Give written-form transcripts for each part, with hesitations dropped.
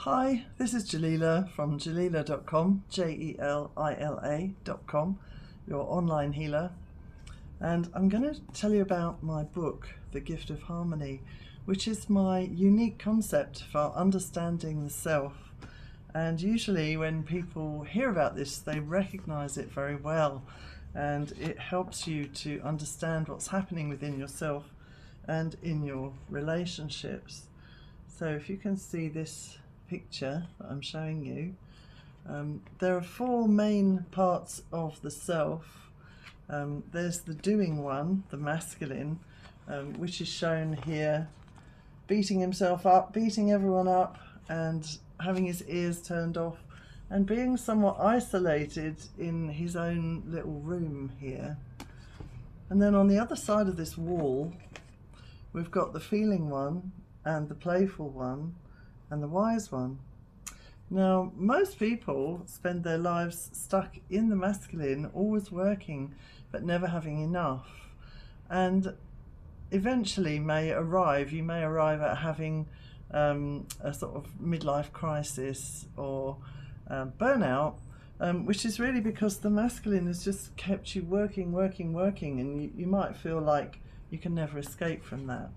Hi, this is Jelila from jelila.com, Jelila.com, your online healer. And I'm going to tell you about my book, The Gift of Harmony, which is my unique concept for understanding the self. And usually when people hear about this, they recognize it very well. And it helps you to understand what's happening within yourself and in your relationships. So if you can see this picture that I'm showing you, there are four main parts of the self. There's the doing one, the masculine, which is shown here, beating himself up, beating everyone up, and having his ears turned off, and being somewhat isolated in his own little room here. And then on the other side of this wall, we've got the feeling one, and the playful one, and the wise one. Now, most people spend their lives stuck in the masculine, always working, but never having enough. And eventually you may arrive at having a sort of midlife crisis or burnout, which is really because the masculine has just kept you working, and you might feel like you can never escape from that.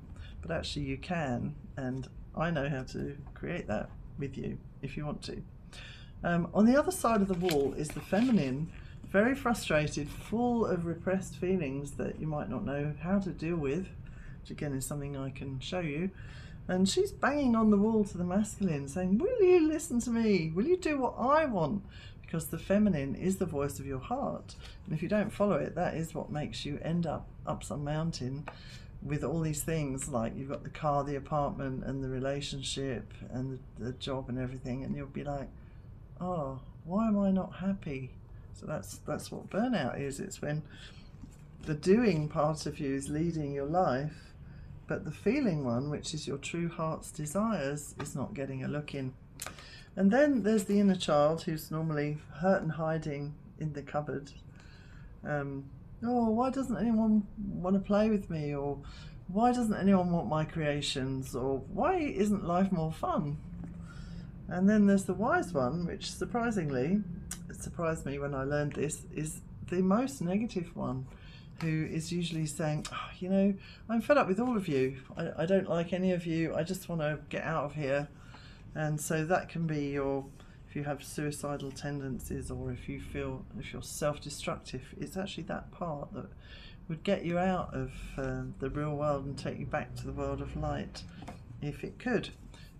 But actually you can, and I know how to create that with you if you want to. On the other side of the wall is the feminine, very frustrated, full of repressed feelings that you might not know how to deal with, which again is something I can show you. And she's banging on the wall to the masculine, saying, will you listen to me? Will you do what I want? Because the feminine is the voice of your heart. And if you don't follow it, that is what makes you end up some mountain with all these things, like you've got the car, the apartment, and the relationship, and the job and everything, and you'll be like, oh, why am I not happy? So that's what burnout is. It's when the doing part of you is leading your life, but the feeling one, which is your true heart's desires, is not getting a look in. And then there's the inner child, who's normally hurt and hiding in the cupboard. Oh, why doesn't anyone want to play with me? Or why doesn't anyone want my creations? Or why isn't life more fun? And then there's the wise one, which surprisingly, it surprised me when I learned this, is the most negative one, who is usually saying, oh, you know, I'm fed up with all of you. I don't like any of you. I just want to get out of here. And so that can be your, if you have suicidal tendencies, or if you're self-destructive, it's actually that part that would get you out of the real world and take you back to the world of light, if it could.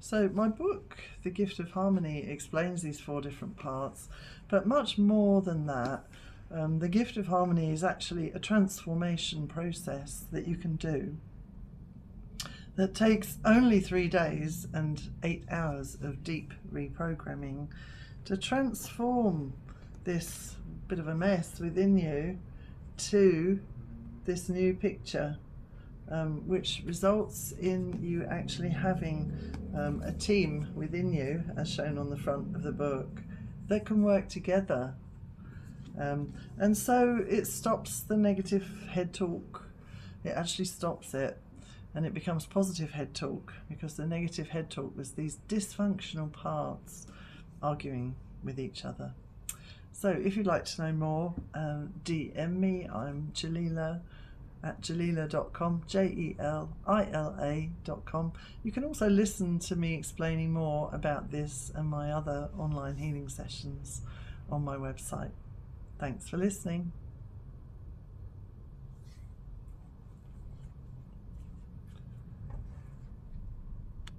So my book, The Gift of Harmony, explains these four different parts, but much more than that. The Gift of Harmony is actually a transformation process that you can do that takes only 3 days and 8 hours of deep reprogramming to transform this bit of a mess within you to this new picture, which results in you actually having a team within you, as shown on the front of the book, that can work together. And so it stops the negative head talk. It actually stops it, and it becomes positive head talk, because the negative head talk was these dysfunctional parts arguing with each other. So if you'd like to know more, DM me. I'm Jelila at jelila.com, Jelila.com. You can also listen to me explaining more about this and my other online healing sessions on my website. Thanks for listening.